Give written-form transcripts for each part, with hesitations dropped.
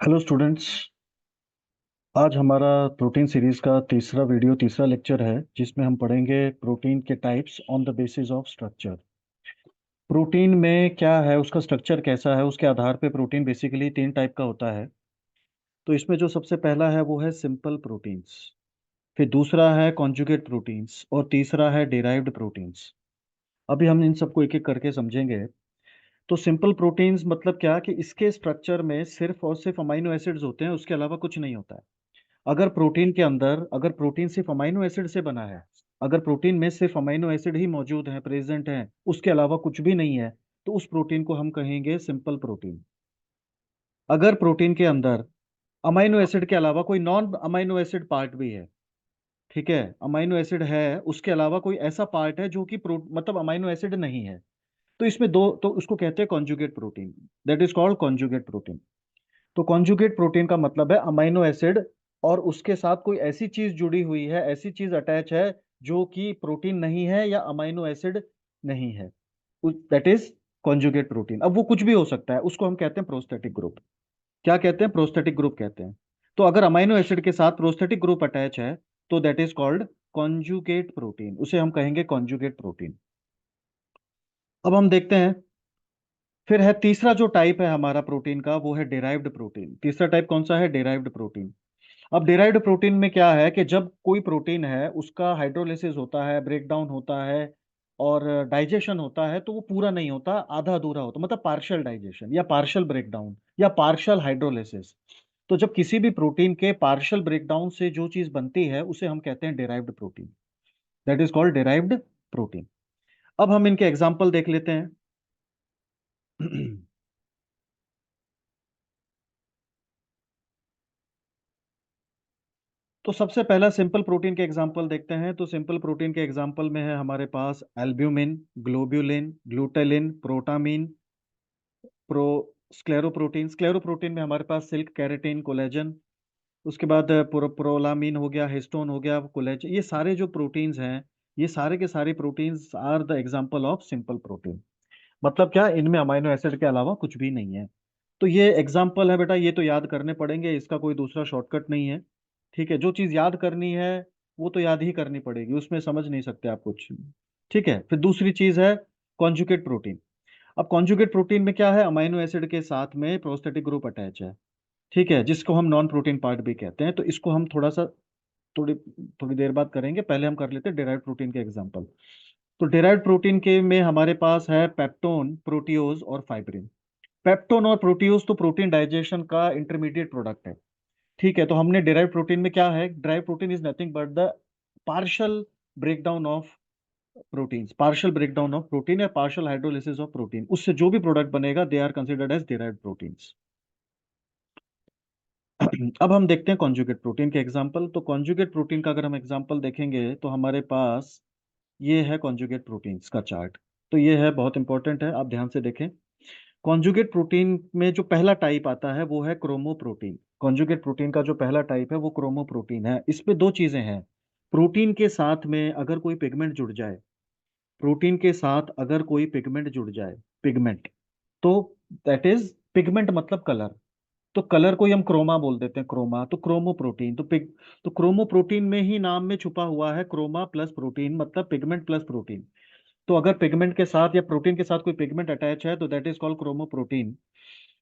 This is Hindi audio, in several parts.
Hello students. आज हमारा प्रोटीन सीरीज का तीसरा लेक्चर है जिसमें हम पढ़ेंगे प्रोटीन के types on the basis of structure. Protein में क्या है, उसका स्ट्रक्चर कैसा है, उसके आधार पे प्रोटीन बेसिकली तीन टाइप का होता है। तो इसमें जो सबसे पहला है वो है सिंपल प्रोटीन्स, फिर दूसरा है कॉन्जुगेट प्रोटीन्स और तीसरा है डिराइव्ड प्रोटीन्स। अभी हम इन सबको एक एक करके समझेंगे। तो सिंपल प्रोटीन्स मतलब क्या कि इसके स्ट्रक्चर में सिर्फ और सिर्फ अमीनो एसिड्स होते हैं, उसके अलावा कुछ नहीं होता है। अगर प्रोटीन सिर्फ अमीनो एसिड से बना है, अगर प्रोटीन में सिर्फ अमीनो एसिड ही मौजूद हैं, प्रेजेंट हैं, उसके अलावा कुछ भी नहीं है, तो उस प्रोटीन को हम कहेंगे सिंपल प्रोटीन। अगर प्रोटीन के अंदर अमीनो एसिड के अलावा कोई नॉन अमीनो एसिड पार्ट भी है, ठीक है, अमीनो एसिड है, उसके अलावा कोई ऐसा पार्ट है जो कि मतलब अमीनो एसिड नहीं है, तो इसमें दो, तो उसको कहते हैं conjugate protein. That is called conjugate protein. तो कॉन्जुगेट प्रोटीन का मतलब है अमीनो एसिड और उसके साथ कोई ऐसी चीज जुड़ी हुई है, ऐसी चीज अटैच है जो कि प्रोटीन नहीं है या अमीनो एसिड नहीं है। That is conjugate protein. अब वो कुछ भी हो सकता है, उसको हम कहते हैं प्रोस्थेटिक ग्रुप। क्या कहते हैं? प्रोस्थेटिक ग्रुप कहते हैं। तो अगर अमीनो एसिड के साथ प्रोस्थेटिक ग्रुप अटैच है तो that is called conjugate protein, उसे हम कहेंगे कॉन्जुगेट प्रोटीन। अब हम देखते हैं, फिर है तीसरा जो टाइप है हमारा प्रोटीन का, वो है डिराइव्ड प्रोटीन। तीसरा टाइप कौन सा है? Derived protein. अब डिराइव्ड प्रोटीन में क्या है कि जब कोई प्रोटीन है उसका हाइड्रोलिसिस होता है, ब्रेक डाउन होता है और डाइजेशन होता है, तो वो पूरा नहीं होता, आधा अधूरा होता, मतलब पार्शियल डाइजेशन या पार्शियल ब्रेक डाउन या पार्शियल हाइड्रोलिसिस। तो जब किसी भी प्रोटीन के पार्शियल ब्रेक डाउन से जो चीज बनती है उसे हम कहते हैं derived protein. That is called derived protein. अब हम इनके एग्जाम्पल देख लेते हैं। तो सबसे पहला सिंपल प्रोटीन के एग्जांपल देखते हैं। तो सिंपल प्रोटीन के एग्जांपल में है हमारे पास एल्ब्यूमिन, ग्लोब्यूलिन, ग्लूटेलिन, प्रोटामीन, प्रो स्क्लेरोप्रोटीन। स्क्लेरोप्रोटीन में हमारे पास सिल्क, कैरेटीन, कोलेजन। उसके बाद प्रोलामीन हो गया, हिस्टोन हो गया, कोलेजन। ये सारे जो प्रोटीन्स हैं, ये सारे के सारे proteins are the example of simple protein. मतलब क्या, इनमें अमीनो एसिड के अलावा कुछ भी नहीं है। तो ये एग्जाम्पल है बेटा, ये तो याद करने पड़ेंगे, इसका कोई दूसरा शॉर्टकट नहीं है। ठीक है, जो चीज याद करनी है वो तो याद ही करनी पड़ेगी, उसमें समझ नहीं सकते आप कुछ। ठीक है, फिर दूसरी चीज है कॉन्जुगेट प्रोटीन। अब कॉन्जुगेट प्रोटीन में क्या है? अमीनो एसिड के साथ में प्रोस्थेटिक ग्रुप अटैच है, ठीक है, जिसको हम नॉन प्रोटीन पार्ट भी कहते हैं। तो इसको हम थोड़ा सा थोड़ी थोड़ी देर बाद करेंगे, पहले हम कर लेते हैं डिराइव्ड प्रोटीन के एग्जांपल। तो डिराइव्ड प्रोटीन के में हमारे पास है पेप्टोन, प्रोटियोज और फाइब्रिन। पेप्टोन और प्रोटियोज तो प्रोटीन डाइजेशन का इंटरमीडिएट प्रोडक्ट है। ठीक है, तो हमने डिराइव प्रोटीन में क्या है? Derive protein is nothing but the partial breakdown of proteins, partial breakdown of protein या पार्शियल हाइड्रोलिसिस ऑफ प्रोटीन, उससे जो भी प्रोडक्ट बनेगा they are considered as derived proteins. अब हम देखते हैं कॉन्जुगेट प्रोटीन के एग्जांपल। तो कॉन्जुगेट प्रोटीन का अगर हम एग्जांपल देखेंगे तो हमारे पास ये है कॉन्जुगेट प्रोटीन्स का चार्ट। तो ये है, बहुत इंपॉर्टेंट है, आप ध्यान से देखें। कॉन्जुगेट प्रोटीन में जो पहला टाइप आता है वो है क्रोमोप्रोटीन। कॉन्जुगेट प्रोटीन का जो पहला टाइप है वो क्रोमोप्रोटीन है। इसमें दो चीजें हैं। प्रोटीन के साथ में अगर कोई पिगमेंट जुड़ जाए, प्रोटीन के साथ अगर कोई पिगमेंट जुड़ जाए, पिगमेंट, तो दैट इज पिगमेंट मतलब कलर। तो कलर को ही हम क्रोमा बोल देते हैं, क्रोमा। तो क्रोमोप्रोटीन, तो क्रोमोप्रोटीन में ही नाम में छुपा हुआ है क्रोमा प्लस प्रोटीन, मतलब पिगमेंट प्लस प्रोटीन। तो अगर पिगमेंट के साथ या प्रोटीन के साथ कोई पिगमेंट अटैच है तो दैट इज कॉल्ड क्रोमोप्रोटीन।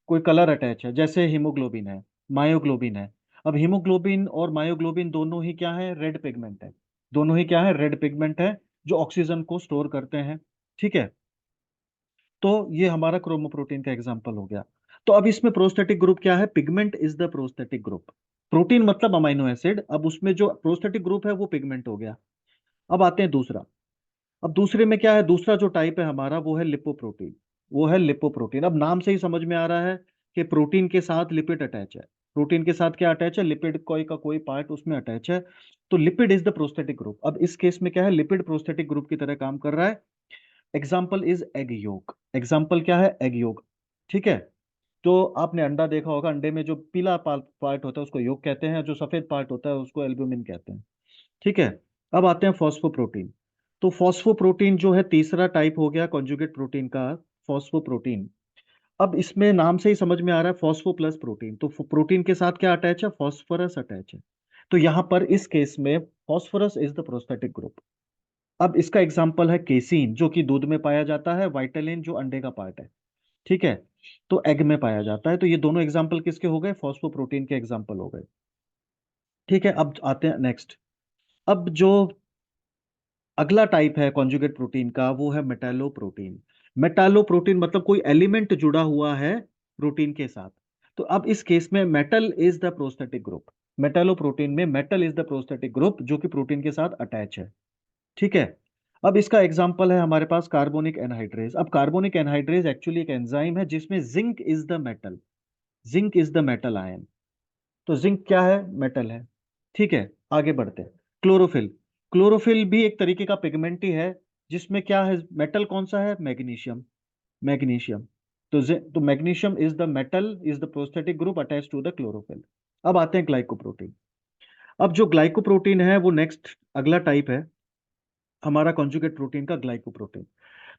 कोई कलर अटैच है, जैसे हीमोग्लोबिन है, मायोग्लोबिन है। अब हीमोग्लोबिन और मायोग्लोबिन दोनों ही क्या है? रेड पिगमेंट है। दोनों ही क्या है? रेड पिगमेंट है, जो ऑक्सीजन को स्टोर करते हैं। ठीक है, तो ये हमारा क्रोमोप्रोटीन का एग्जांपल हो गया। तो अब इसमें प्रोस्थेटिक ग्रुप क्या है? Pigment is the prosthetic group. Protein मतलब अमीनो एसिड, अब उसमें जो प्रोस्थेटिक ग्रुप है वो पिगमेंट हो गया। अब आते हैं दूसरा। अब दूसरे में क्या है? दूसरा जो टाइप है हमारा वो है लिपोप्रोटीन। वो है लिपोप्रोटीन। अब नाम से ही समझ में आ रहा है कि प्रोटीन के साथ लिपिड अटैच है। प्रोटीन के साथ क्या अटैच है? लिपिड, कोई का कोई पार्ट उसमें अटैच है। तो lipid is the prosthetic group. अब इस केस में क्या है? लिपिड प्रोस्थेटिक ग्रुप की तरह काम कर रहा है। Example is egg yolk. Example क्या है? Egg yolk. ठीक है, तो आपने अंडा देखा होगा, अंडे में जो पीला पार्ट होता है उसको योक कहते हैं, जो सफेद पार्ट होता है उसको एल्ब्यूमिन कहते हैं। ठीक है, अब आते हैं फॉस्फोप्रोटीन। तो फॉस्फोप्रोटीन जो है तीसरा टाइप हो गया कॉन्जुगेट प्रोटीन का, फॉस्फोप्रोटीन। अब इसमें नाम से ही समझ में आ रहा है फॉस्फो प्लस प्रोटीन, तो प्रोटीन के साथ क्या अटैच है, फॉस्फोरस अटैच है। तो यहां पर इस केस में phosphorus is the prosthetic group. अब इसका एग्जांपल है केसीन जो कि दूध में पाया जाता है, वाइटालिन जो अंडे का पार्ट है, ठीक है, तो एग में पाया जाता है। तो ये दोनों एग्जांपल किसके हो गए, फॉस्फोप्रोटीन के एग्जांपल हो गए। ठीक है, अब आते हैं नेक्स्ट। अब जो अगला टाइप है कॉन्जुगेट प्रोटीन का वो है मेटालोप्रोटीन। मेटालोप्रोटीन मतलब कोई एलिमेंट जुड़ा हुआ है प्रोटीन के साथ। तो अब इस केस में metal is the prosthetic group. Metalloprotein में metal is the prosthetic group जो कि प्रोटीन के साथ अटैच है। ठीक है, अब इसका एग्जांपल है हमारे पास कार्बोनिक एनहाइड्रेज। अब कार्बोनिक एनहाइड्रेज एक्चुअली एक एंजाइम है जिसमें zinc is the metal. Zinc is the metal ion. तो जिंक क्या है, मेटल है। ठीक है, आगे बढ़ते हैं। क्लोरोफिल। क्लोरोफिल भी एक तरीके का पिगमेंट ही है जिसमें क्या है, मेटल कौन सा है, मैग्नीशियम। मैग्नीशियम। तो magnesium is the metal is the prosthetic group attach to the chlorophyll. अब आते हैं ग्लाइकोप्रोटीन। अब जो ग्लाइकोप्रोटीन है वो नेक्स्ट अगला टाइप है हमारा कॉन्जुगेट प्रोटीन का, ग्लाइकोप्रोटीन।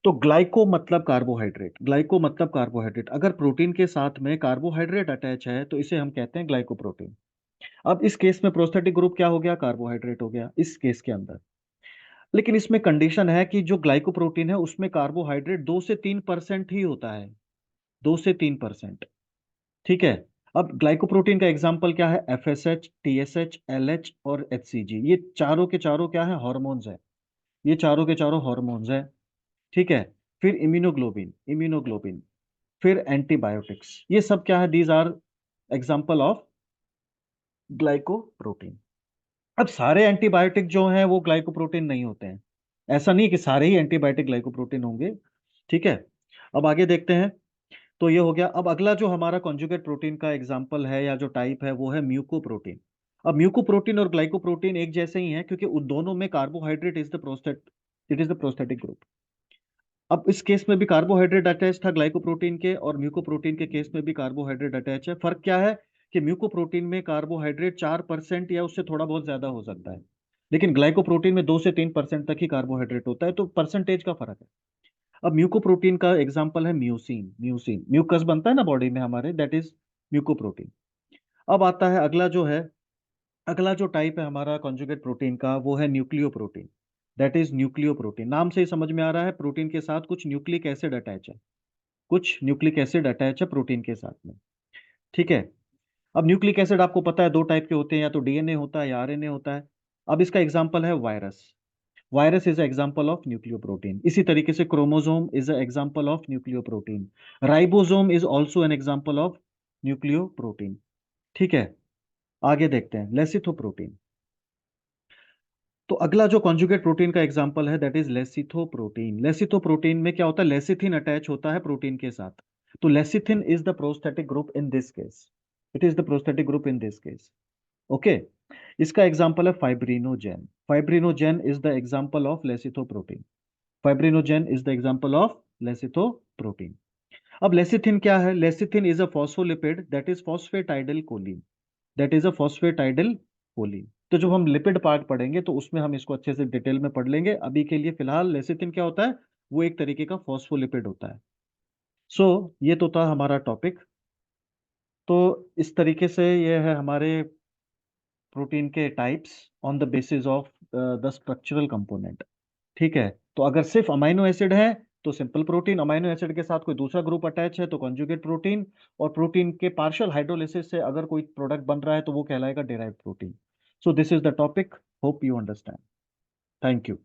तो ग्लाइको मतलब कार्बोहाइड्रेट, ग्लाइको मतलब कार्बोहाइड्रेट। अगर प्रोटीन के साथ में कार्बोहाइड्रेट अटैच है तो इसे हम कहते हैं ग्लाइकोप्रोटीन। अब इस केस में प्रोस्थेटिक ग्रुप क्या हो गया, कार्बोहाइड्रेट हो गया इस केस के अंदर। लेकिन इसमें कंडीशन है कि जो ग्लाइकोप्रोटीन है उसमें कार्बोहाइड्रेट 2 से 3% ही होता है, 2 से 3%। ठीक है, अब ग्लाइकोप्रोटीन का एग्जाम्पल क्या है, FSH, TSH, LH और HCG। ये चारों के चारों क्या है, हॉर्मोन्स है। ये चारों के चारों हॉर्मोन्स है। ठीक है, फिर इम्यूनोग्लोबिन, इम्यूनोग्लोबिन, फिर एंटीबायोटिक्स, ये सब क्या है, these are example of glycoprotein. अब सारे एंटीबायोटिक जो हैं वो ग्लाइकोप्रोटीन नहीं होते हैं। ऐसा नहीं कि सारे ही एंटीबायोटिक ग्लाइकोप्रोटीन होंगे। ठीक है, अब आगे देखते हैं। तो ये हो गया। अब अगला जो हमारा कॉन्जुगेट प्रोटीन का एग्जांपल है या जो टाइप है वो है म्यूकोप्रोटीन। अब म्यूकोप्रोटीन और ग्लाइकोप्रोटीन एक जैसे ही हैं क्योंकि उन दोनों में carbohydrate is the prostate, it is the prosthetic group. अब इस केस में भी कार्बोहाइड्रेट अटैच था ग्लाइकोप्रोटीन के, और म्यूकोप्रोटीन के केस में भी कार्बोहाइड्रेट अटैच है। फर्क क्या है कि म्यूकोप्रोटीन में कार्बोहाइड्रेट 4% या उससे थोड़ा बहुत ज्यादा हो सकता है, लेकिन ग्लाइकोप्रोटीन में 2 से 3% तक ही कार्बोहाइड्रेट होता है, तो परसेंटेज का फर्क है। अब म्यूकोप्रोटीन का एग्जाम्पल है म्यूसिन। म्यूसिन म्यूकस बनता है ना बॉडी में हमारे, दैट इज म्यूकोप्रोटीन। अब आता है अगला जो है, अगला जो टाइप है हमारा कॉन्जुगेट प्रोटीन का वो है nucleo protein. That is nucleo protein. नाम से ही समझ में आ रहा है प्रोटीन के साथ कुछ न्यूक्लिक एसिड अटैच है, कुछ न्यूक्लिक एसिड अटैच है प्रोटीन के साथ में। ठीक है, अब न्यूक्लिक एसिड आपको पता है दो टाइप के होते हैं, या तो डीएनए होता है या आरएनए होता है। अब इसका एग्जाम्पल है virus. Virus is example of nucleo protein. इसी तरीके से chromosome is example of nucleo protein. Ribosome is also an example of nucleo protein. ठीक है, आगे देखते हैं लेसिथोप्रोटीन। तो अगला जो कॉन्जुगेट प्रोटीन का एग्जांपल है दैट इज लेसिथोप्रोटीन। लेसिथोप्रोटीन में क्या होता है, लेसिथिन अटैच होता है प्रोटीन के साथ। तो lecithin is the prosthetic group in this case, it is the prosthetic group in this case. Okay, इसका एग्जांपल है fibrinogen. Fibrinogen is the example of lecithoprotein. Fibrinogen is the example of lecithoprotein. अब लेसिथिन क्या है, lecithin is a phospholipid that is phosphatidyl choline. That is a phosphatidyl choline. तो जब हम लिपिड पार्ट पढ़ेंगे तो उसमें हम इसको अच्छे से डिटेल में पढ़ लेंगे। अभी के लिए फिलहाल लेसिथिन क्या होता है, वो एक तरीके का फॉस्फोलिपिड होता है। सो ये तो था हमारा टॉपिक। तो इस तरीके से ये है हमारे प्रोटीन के types on the basis of the structural component. ठीक है, तो अगर सिर्फ अमाइनो एसिड है तो सिंपल प्रोटीन, अमाइनो एसिड के साथ कोई दूसरा ग्रुप अटैच है तो कॉन्जुगेट प्रोटीन, और प्रोटीन के पार्शियल हाइड्रोलिसिस से अगर कोई प्रोडक्ट बन रहा है तो वो कहलाएगा derived protein. So this is the topic, hope you understand. Thank you.